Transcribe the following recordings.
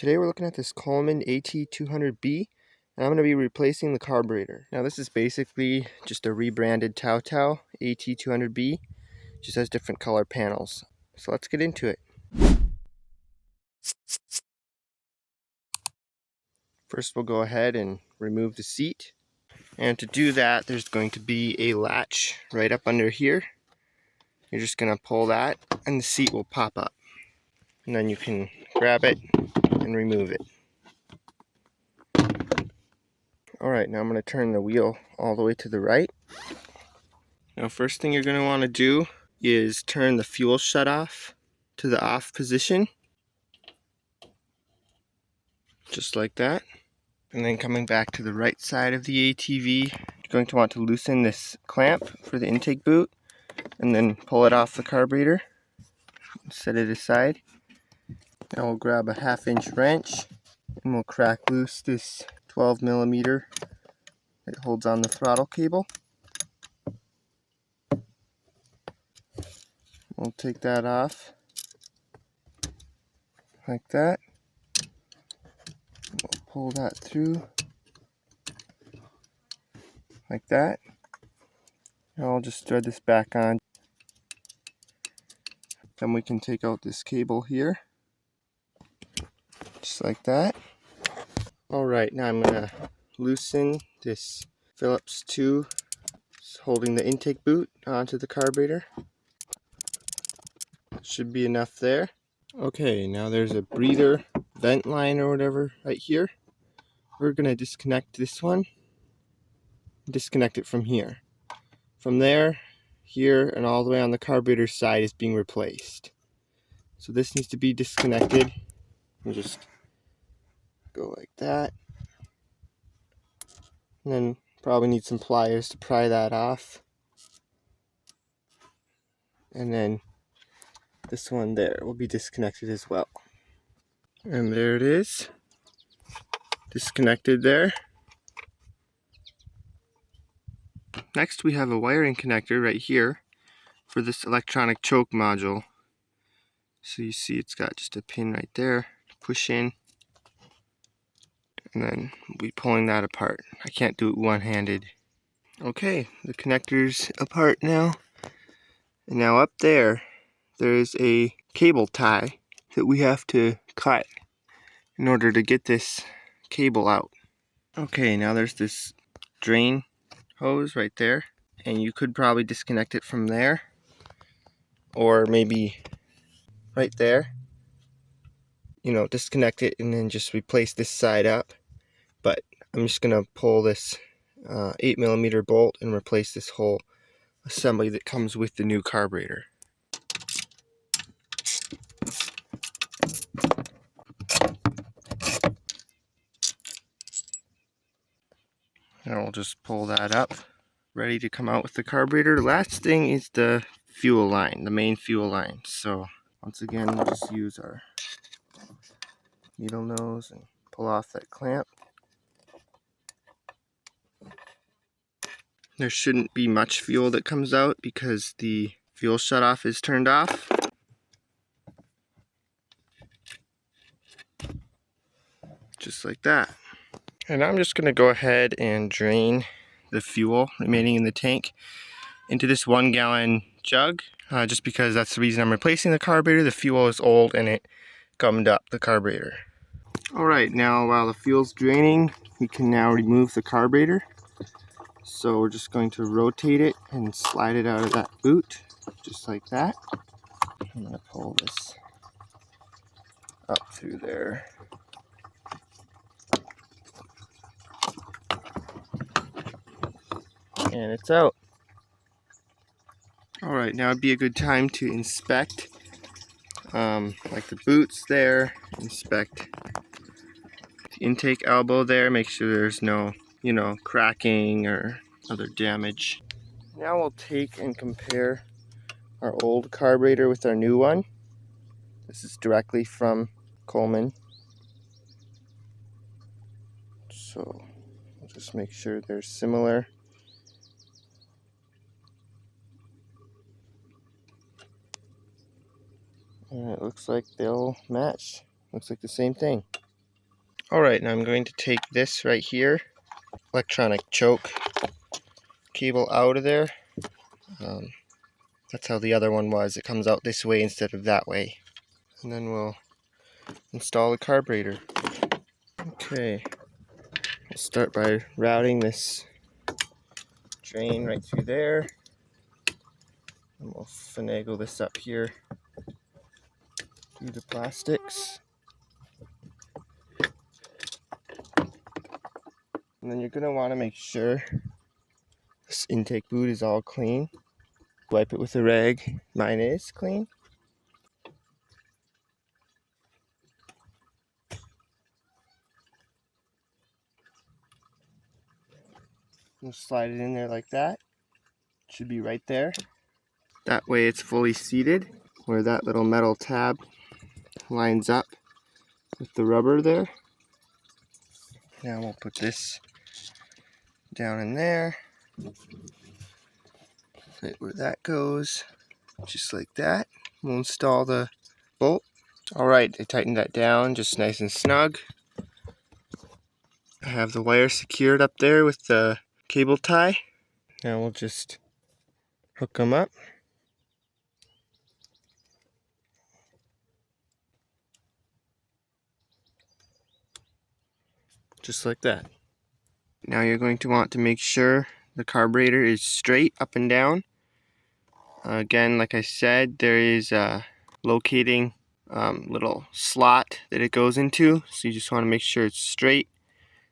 Today we're looking at this Coleman AT200-B, and I'm going to be replacing the carburetor. Now this is basically just a rebranded TaoTao AT200-B, just has different color panels. So let's get into it. First we'll go ahead and remove the seat. And to do that, there's going to be a latch right up under here. You're just going to pull that and the seat will pop up. And then you can grab it and remove it. Alright, now I'm going to turn the wheel all the way to the right. Now first thing you're going to want to do is turn the fuel shut off to the off position. Just like that. And then coming back to the right side of the ATV, you're going to want to loosen this clamp for the intake boot and then pull it off the carburetor. Set it aside. Now we'll grab a 1/2-inch wrench and we'll crack loose this 12mm that holds on the throttle cable. We'll take that off like that. We'll pull that through like that. And I'll just thread this back on. Then we can take out this cable here, just like that. Alright, now I'm going to loosen this Phillips 2 holding the intake boot onto the carburetor. Should be enough there. Okay, now there's a breather vent line or whatever right here. We're going to disconnect this one. Disconnect it from here. From there, here, and all the way on the carburetor side is being replaced. So this needs to be disconnected. We'll just go like that. And then probably need some pliers to pry that off. And then this one there will be disconnected as well. And there it is. Disconnected there. Next we have a wiring connector right here for this electronic choke module. So you see it's got just a pin right there to push in. And then we'll be pulling that apart. I can't do it one-handed. Okay, the connector's apart now. And now up there, there's a cable tie that we have to cut in order to get this cable out. Okay, now there's this drain hose right there. And you could probably disconnect it from there. Or maybe right there. You know, disconnect it and then just replace this side up. But I'm just going to pull this 8mm bolt and replace this whole assembly that comes with the new carburetor. And I'll just pull that up, ready to come out with the carburetor. Last thing is the fuel line, the main fuel line. So once again, we'll just use our needle nose and pull off that clamp. There shouldn't be much fuel that comes out because the fuel shutoff is turned off. Just like that. And I'm just going to go ahead and drain the fuel remaining in the tank into this 1-gallon jug. Just because that's the reason I'm replacing the carburetor. The fuel is old and it gummed up the carburetor. Alright, now while the fuel's draining, we can now remove the carburetor. So we're just going to rotate it and slide it out of that boot, just like that. I'm going to pull this up through there. And it's out. Alright, now would be a good time to inspect like the boots there, inspect the intake elbow there, make sure there's no, cracking or other damage. Now we'll take and compare our old carburetor with our new one. This is directly from Coleman. So we'll just make sure they're similar. And it looks like they'll match. Looks like the same thing. Alright, now I'm going to take this right here, electronic choke cable out of there. That's how the other one was. It comes out this way instead of that way. And then we'll install the carburetor. Okay, we'll start by routing this drain right through there. And we'll finagle this up here through the plastics. And then you're going to want to make sure this intake boot is all clean. Wipe it with a rag. Mine is clean. We'll slide it in there like that. It should be right there. That way it's fully seated, where that little metal tab lines up with the rubber there. Now we'll put this down in there, right where that goes, just like that. We'll install the bolt. Alright, I tightened that down just nice and snug. I have the wire secured up there with the cable tie. Now we'll just hook them up. Just like that. Now you're going to want to make sure the carburetor is straight up and down. Again, like I said, there is a locating little slot that it goes into, so you just want to make sure it's straight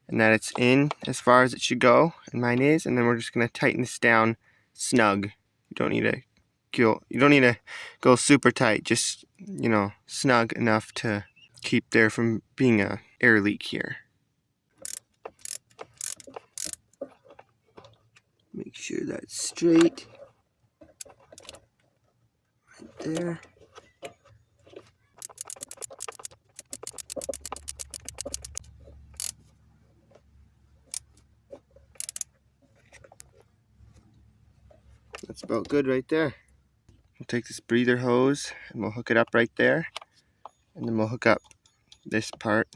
and that it's in as far as it should go, and mine is. And then we're just going to tighten this down snug. You don't need to go super tight, just, you know, snug enough to keep there from being a air leak here. Make sure that's straight. Right there. That's about good right there. We'll take this breather hose and we'll hook it up right there. And then we'll hook up this part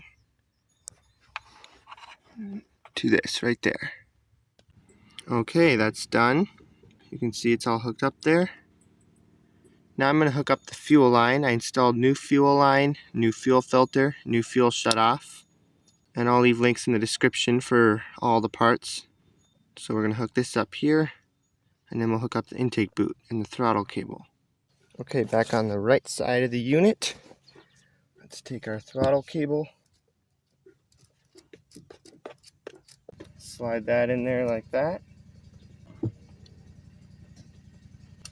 to this right there. Okay, that's done. You can see it's all hooked up there. Now I'm going to hook up the fuel line. I installed new fuel line, new fuel filter, new fuel shutoff. And I'll leave links in the description for all the parts. So we're going to hook this up here. And then we'll hook up the intake boot and the throttle cable. Okay, back on the right side of the unit. Let's take our throttle cable. Slide that in there like that.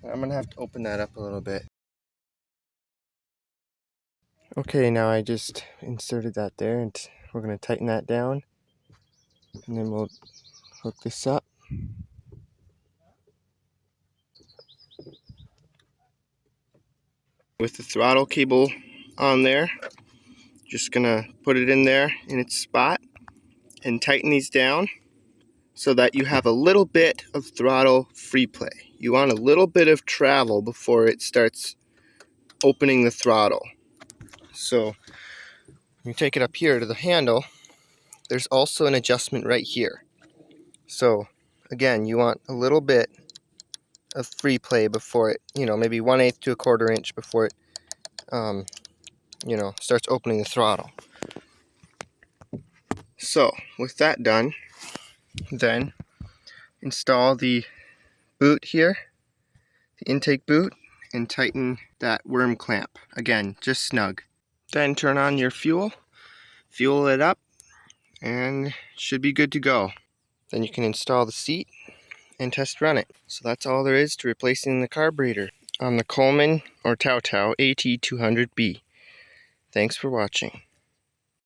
I'm going to have to open that up a little bit. Okay, now I just inserted that there, and we're going to tighten that down. And then we'll hook this up. With the throttle cable on there, just going to put it in there in its spot and tighten these down so that you have a little bit of throttle free play. You want a little bit of travel before it starts opening the throttle. So when you take it up here to the handle, there's also an adjustment right here. So again, you want a little bit of free play before it, you know, maybe 1/8 to 1/4 inch before it, you know, starts opening the throttle. So with that done, then install the boot here, the intake boot, and tighten that worm clamp. Again, just snug. Then turn on your fuel it up, and it should be good to go. Then you can install the seat and test run it. So that's all there is to replacing the carburetor on the Coleman or TaoTao AT200-B. Thanks for watching.